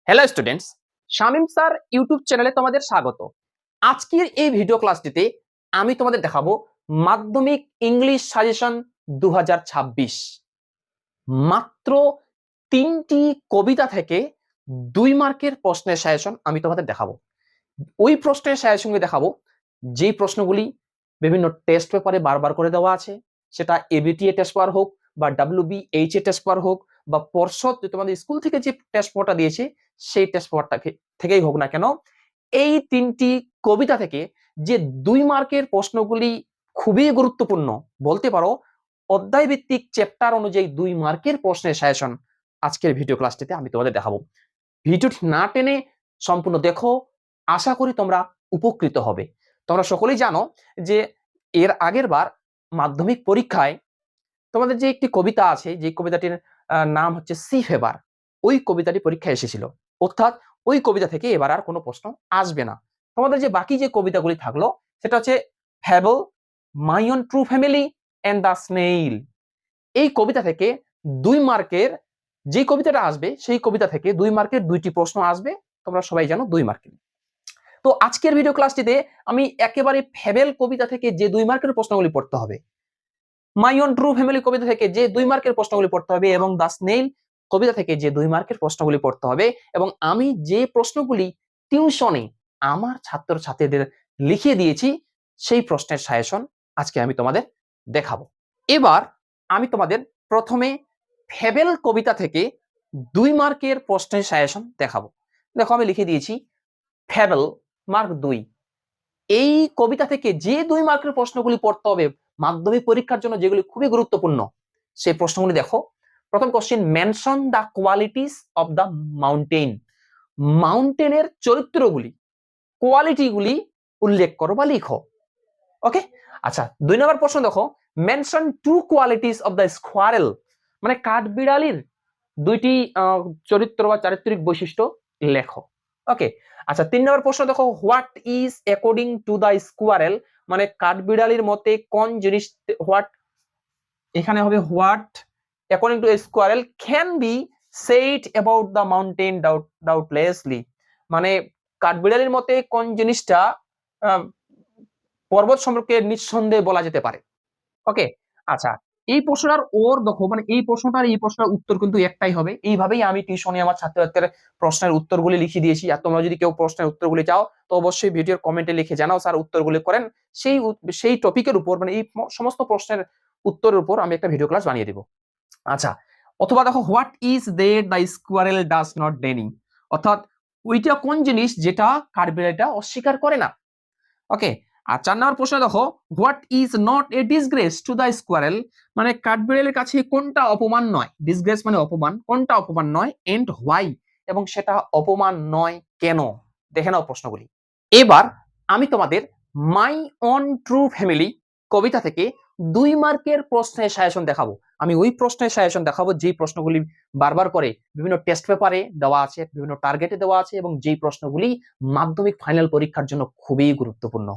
Hello students, Shamim sir YouTube চ্যানেলে তোমাদের স্বাগত। আজকের এই ভিডিও ক্লাসটিতে আমি তোমাদের দেখাবো মাধ্যমিক ইংলিশ সাজেশন 2026। মাত্র 3টি কবিতা থেকে 2 মার্কের প্রশ্নের সাজেশন আমি তোমাদের দেখাবো। ওই প্রশ্নের সাজেশনগুলি দেখাবো যেই প্রশ্নগুলি বিভিন্ন টেস্ট পেপারে বারবার করে দেওয়া আছে, সেটা এবিটিএ টেস্ট পেপার হোক বা WBHA টেস্ট পেপার হোক বা পর্ষদ তোমাদের স্কুল থেকে যে টেস্ট পেপারটা দিয়েছে সেই টেস্ট পেপারটা থেকেই হোক না কেন, এই 3টি কবিতা থেকে যে 2 মার্কের প্রশ্নগুলি খুবই গুরুত্বপূর্ণ, বলতে পারো অধ্যায় ভিত্তিক চ্যাপ্টার অনুযায়ী 2 মার্কের প্রশ্নের সাজেশন আজকের ভিডিও ক্লাসটিতে আমি তোমাদের দেখাবো। ভিডিওটি না টেনে সম্পূর্ণ দেখো, আশা করি তোমরা উপকৃত হবে। তোমরা সকলেই জানো যে এর আগের বার মাধ্যমিক পরীক্ষায় তোমাদের যে একটি কবিতা আছে, যে কবিতাটির নাম হচ্ছে সি ফেভার, ওই কবিতাটি পরীক্ষায় এসেছিল। অর্থাৎ ওই কবিতা থেকে এবার আর কোনো প্রশ্ন আসবে না। তোমাদের যে বাকি যে কবিতাগুলি থাকলো সেটা হচ্ছে fable, my own true family and the snail. এই কবিতা থেকে 2 মার্কের যে কবিতাটা আসবে সেই কবিতা থেকে 2 মার্কের 2টি প্রশ্ন আসবে। তোমরা সবাই জানো 2 মার্কের। তো আজকের ভিডিও ক্লাসটিতে আমি একেবারে ফ্যাবেল কবিতা থেকে যে 2 মার্কের প্রশ্নগুলি পড়তে হবে, মাই ওন ট্রু ফ্যামিলি কবিতা থেকে যে 2 মার্কের প্রশ্নগুলি পড়তে হবে এবং দ্য স্নেইল কবিতা থেকে যে 2 মার্কের প্রশ্নগুলি পড়তে হবে, এবং আমি যে প্রশ্নগুলি টিউশনে আমার ছাত্রছাত্রীদের লিখিয়ে দিয়েছি সেই প্রশ্নের সাজেশন আজকে আমি তোমাদের দেখাবো। এবার আমি তোমাদের প্রথমে ফ্যাবেল কবিতা থেকে 2 মার্কের প্রশ্নের সাজেশন দেখাবো। দেখো আমি লিখে দিয়েছি ফ্যাবেল মার্ক 2। এই কবিতা থেকে যে 2 মার্কের প্রশ্নগুলি পড়তে হবে মাধ্যমিক পরীক্ষার জন্য, যেগুলি খুবই গুরুত্বপূর্ণ, সেই প্রশ্নগুলি দেখো। প্রথম question, mention the qualities of the mountain. মাউন্টেনের চরিত্রগুলি, কোয়ালিটিগুলি উল্লেখ করো বা লিখো। ওকে, আচ্ছা 2 নম্বর প্রশ্ন দেখো, mention two qualities of the squirrel. মানে কাঠবিড়ালির 2টি চরিত্র বা চারিত্রিক বৈশিষ্ট্য লেখো। ওকে, আচ্ছা 3 নম্বর প্রশ্ন দেখো, what is according to the squirrel. মানে কাঠবিড়ালির মতে কোন জিনিস, হোয়াট এখানে হবে what according to squirrel can be said about the mountain doubtlessly. মানে কাঠবিড়ালির মতে কোন জিনিসটা পর্বত সম্পর্কে নিঃসন্দেহে বলা যেতে পারে। ওকে, আচ্ছা এই প্রশ্নটার ওর দেখো, মানে এই প্রশ্নটার উত্তর কিন্তু একটাই হবে। এইভাবেই আমি টিউশনে আমার ছাত্রছাত্রীদের প্রশ্নের উত্তরগুলি লিখে দিয়েছি। আর তোমরা যদি কেউ প্রশ্নের উত্তরগুলি চাও তো অবশ্যই ভিডিওর কমেন্টে লিখে জানাও স্যার উত্তরগুলি করেন। সেই টপিকের উপর, মানে এই সমস্ত প্রশ্নের উত্তরের উপর আমি একটা ভিডিও ক্লাস বানিয়ে দেব। আচ্ছা, অথবা দেখো, what is there the squirrel does not deny. অর্থাৎ ওইটা কোন জিনিস যেটা কাঠবিড়ালিটা অস্বীকার করে না। ওকে, আর 4 নম্বর প্রশ্ন দেখো, what is not a disgrace two the squirrel. মানে কাঠবিড়ালের কাছে কোনটা অপমান নয়, ডিসগ্রেস মানে অপমান, কোনটা অপমান নয়, এন্ড হোয়াই, এবং সেটা অপমান নয় কেন। দেখে নাও প্রশ্নগুলি। এবার আমি তোমাদের মাই অন ট্রু ফ্যামিলি কবিতা থেকে 2 মার্কের প্রশ্নের সাজেশন দেখাবো। আমি ওই প্রশ্নের সাজেশন দেখাবো যেই প্রশ্নগুলি বারবার করে বিভিন্ন টেস্ট পেপারে দেওয়া আছে, বিভিন্ন টার্গেটে দেওয়া আছে, এবং যেই প্রশ্নগুলি মাধ্যমিক ফাইনাল পরীক্ষার জন্য খুবই গুরুত্বপূর্ণ।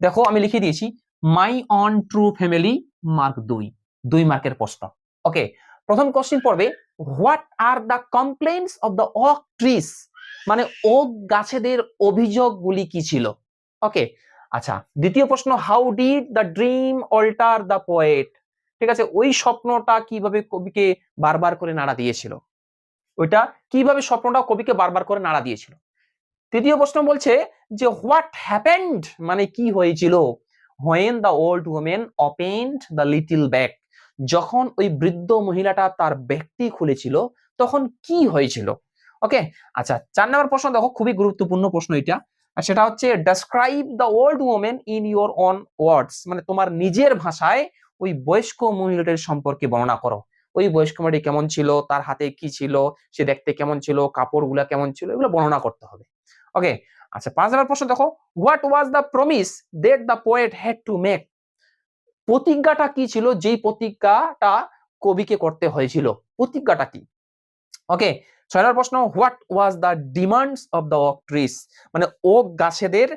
দেখো আমি লিখে দিয়েছি my own true family mark 2 মার্কের প্রশ্ন। ওকে, প্রথম কোশ্চেন পড়বে, what are the complaints of the oak trees. মানে ওক গাছেদের অভিযোগগুলি কি ছিল। ওকে, আচ্ছা দ্বিতীয় প্রশ্ন, how did the dream alter the poet. ঠিক আছে, ওই স্বপ্নটা কিভাবে কবিকে বারবার করে নাড়া দিয়েছিল, ওইটা কিভাবে স্বপ্নটা কবিকে বারবার করে নাড়া দিয়েছিল। তৃতীয় প্রশ্ন বলছে যে হোয়াট হ্যাপেন্ড, মানে কি হয়েছিল, when the old women opened the little bag. যখন ওই বৃদ্ধ মহিলাটা তার ব্যাগটি খুলেছিল তখন কি হয়েছিল। ওকে, আচ্ছা 4 নম্বর প্রশ্ন দেখো, খুবই গুরুত্বপূর্ণ প্রশ্ন এটা। আর সেটা হচ্ছে describe the old women in your own words. মানে তোমার নিজের ভাষায় ওই বয়স্ক মহিলাটির সম্পর্কে বর্ণনা করো। ওই বয়স্ক মহিলাটি কেমন ছিল, তার হাতে কি ছিল, সে দেখতে কেমন ছিল, কাপড়গুলা কেমন ছিল, এগুলো বর্ণনা করতে হবে। ওকে, আচ্ছা 5 নম্বর প্রশ্ন দেখো, what was the promise that the poet had to make. প্রতিজ্ঞাটা কি ছিল, যেই প্রতিজ্ঞাটা কবিকে করতে হয়েছিল, প্রতিজ্ঞাটা কি। ওকে, 6 নম্বর প্রশ্ন, what was the demands of the oak trees. মানে ওক গাছেদের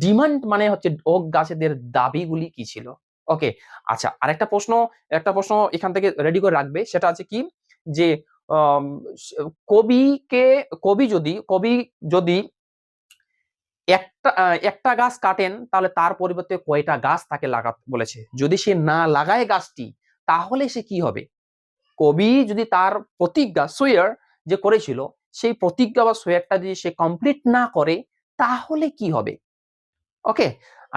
ডিমান্ড মানে হচ্ছে ওক গাছেদের দাবিগুলি কি ছিল। ওকে, আচ্ছা আরেকটা প্রশ্ন, একটা প্রশ্ন এখান থেকে রেডি করে রাখবে, সেটা আছে কি যে আম, কবি যদি একটা গাছ কাটেন তাহলে তার পরিবর্তে কয়টা গাছ তাকে লাগাতে বলেছে, যদি সে না লাগায় গাছটি তাহলে সে কি হবে? কবি যদি তার প্রতিজ্ঞা সুয়ার যে করেছিল সেই প্রতিজ্ঞা বা সুয়ারটা যদি সে কমপ্লিট না করে তাহলে কি হবে? ওকে,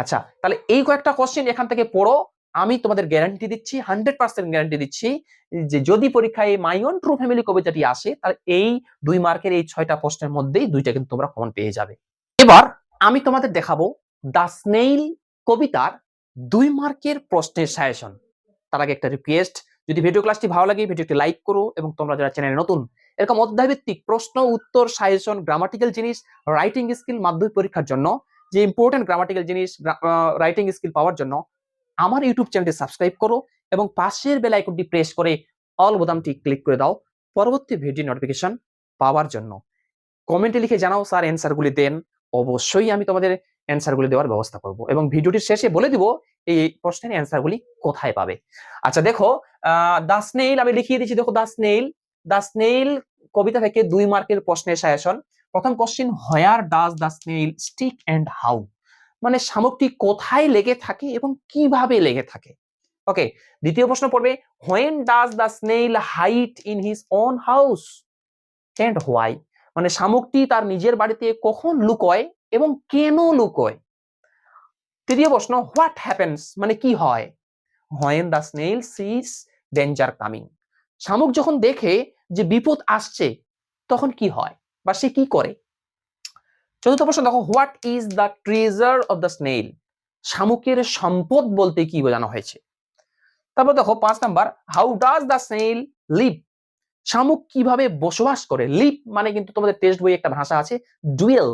আচ্ছা, তাহলে এই কয়েকটা কোশ্চেন এখান থেকে পড়ো। আমি তোমাদের গ্যারান্টি দিচ্ছি, 100% গ্যারান্টি দিচ্ছি যে যদি পরীক্ষায় মাই ওন ট্রু ফ্যামিলি কবিতাটি আসে তাহলে এই 2 মার্কের এই 6টা প্রশ্নের মধ্যেই 2টা কিন্তু তোমরা কমন পেয়ে যাবে। এবার আমি তোমাদের দেখাবো দ্য স্নেইল কবিতার 2 মার্কের প্রশ্নের সাজেশন। তার আগে একটা রিকোয়েস্ট, যদি ভিডিও ক্লাসটি ভালো লাগে ভিডিওটি লাইক করো, এবং তোমরা যারা চ্যানেলে নতুন এরকম অধ্যায়ভিত্তিক প্রশ্ন উত্তর সাজেশন গ্রামাটিক্যাল জিনিস রাইটিং স্কিল মাধ্যমিক পরীক্ষার জন্য যে ইম্পর্টেন্ট গ্রামাটিক্যাল জিনিস রাইটিং স্কিল পাওয়ার জন্য আমার ইউটিউব চ্যানেলটি সাবস্ক্রাইব করো এবং পাশের বেল আইকনটি প্রেস করে অল বোতামটি ক্লিক করে দাও পরবর্তী ভিডিও নোটিফিকেশন পাওয়ার জন্য। কমেন্টে লিখে জানাও স্যার অ্যান্সারগুলি দেন, অবশ্যই আমি তোমাদের অ্যান্সারগুলি দেওয়ার ব্যবস্থা করব এবং ভিডিওটির শেষে বলে দিব এই প্রশ্নের অ্যান্সারগুলি কোথায় পাবে। আচ্ছা দেখো, দা স্নেইল আমি লিখিয়ে দিচ্ছি, দেখো দা স্নেইল কবিতা থেকে 2 মার্কের প্রশ্নের সাজেশন। প্রথম question, where does the snail stick and how, মানে শামুকটি কোথায় লেগে থাকে এবং কিভাবে লেগে থাকে। ওকে, দ্বিতীয় প্রশ্ন পড়বে, when does the snail hide in his own house and why, মানে শামুকটি তার নিজের বাড়িতে কখন লুকোয় এবং কেন লুকোয়। তৃতীয় প্রশ্ন, হোয়াট হ্যাপেন্স, মানে কি হয়, when the snail sees danger coming, শামুক যখন দেখে যে বিপদ আসছে তখন কি হয় বা সে কি করে। চতুর্থ প্রশ্ন দেখো, what is the treasure of the snail, শামুকের সম্পদ বলতে কি বোঝানো হয়েছে। তারপর দেখো 5 number, how does the snail live, শামুক কিভাবে বসবাস করে। লিভ মানে কিন্তু তোমাদের টেক্সট বই একটা ভাষা আছে ডুয়েল,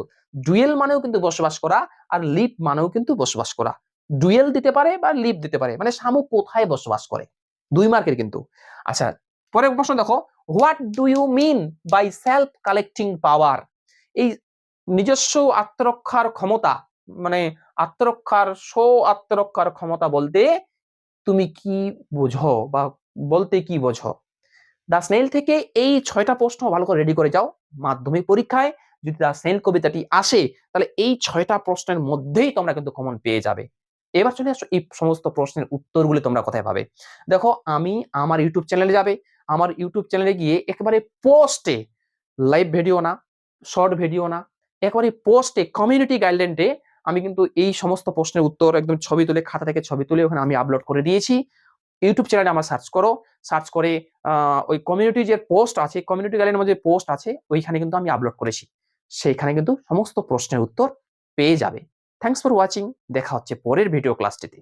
ডুয়েল মানেও কিন্তু বসবাস করা, আর লিভ মানেও কিন্তু বসবাস করা। ডুয়েল দিতে পারে বা লিভ দিতে পারে, মানে শামুক কোথায় বসবাস করে। 2 মার্কের কিন্তু। আচ্ছা, পরের প্রশ্ন দেখো, what do you mean by self collecting power, এই নিজস্ব আত্মরক্ষার ক্ষমতা, মানে আত্মরক্ষার ক্ষমতা বলতে তুমি কি বোঝো বা বলতে কি বোঝো। দা স্নেইল থেকে এই 6টা প্রশ্ন ভালো করে রেডি করে যাও, মাধ্যমিক পরীক্ষায় যদি দা স্নেইল কবিতাটি আসে তাহলে এই 6টা প্রশ্নের মধ্যেই তোমরা কিন্তু কমন পেয়ে যাবে। এবার চলে আসো এই সমস্ত প্রশ্নের উত্তরগুলি তোমরা কোথায় পাবে। দেখো, আমি আমার ইউটিউব চ্যানেলে যাবে, আমার ইউটিউব চ্যানেলে গিয়ে একেবারে পোস্টে, লাইভ ভিডিও না, শর্ট ভিডিও না, একেবারে পোস্টে কমিউনিটি গাইডলাইনে আমি কিন্তু এই সমস্ত প্রশ্নের উত্তর একদম ছবি তুলে, খাতা থেকে ছবি তুলে ওখানে আমি আপলোড করে দিয়েছি। ইউটিউব চ্যানেলে আমার সার্চ করো, সার্চ করে ওই কমিউনিটি যে পোস্ট আছে, কমিউনিটি গাইডের মধ্যে পোস্ট আছে, ওইখানে কিন্তু আমি আপলোড করেছি, সেইখানে কিন্তু সমস্ত প্রশ্নের উত্তর পেয়ে যাবে। থ্যাঙ্কস ফর ওয়াচিং, দেখা হচ্ছে পরের ভিডিও ক্লাসটিতে।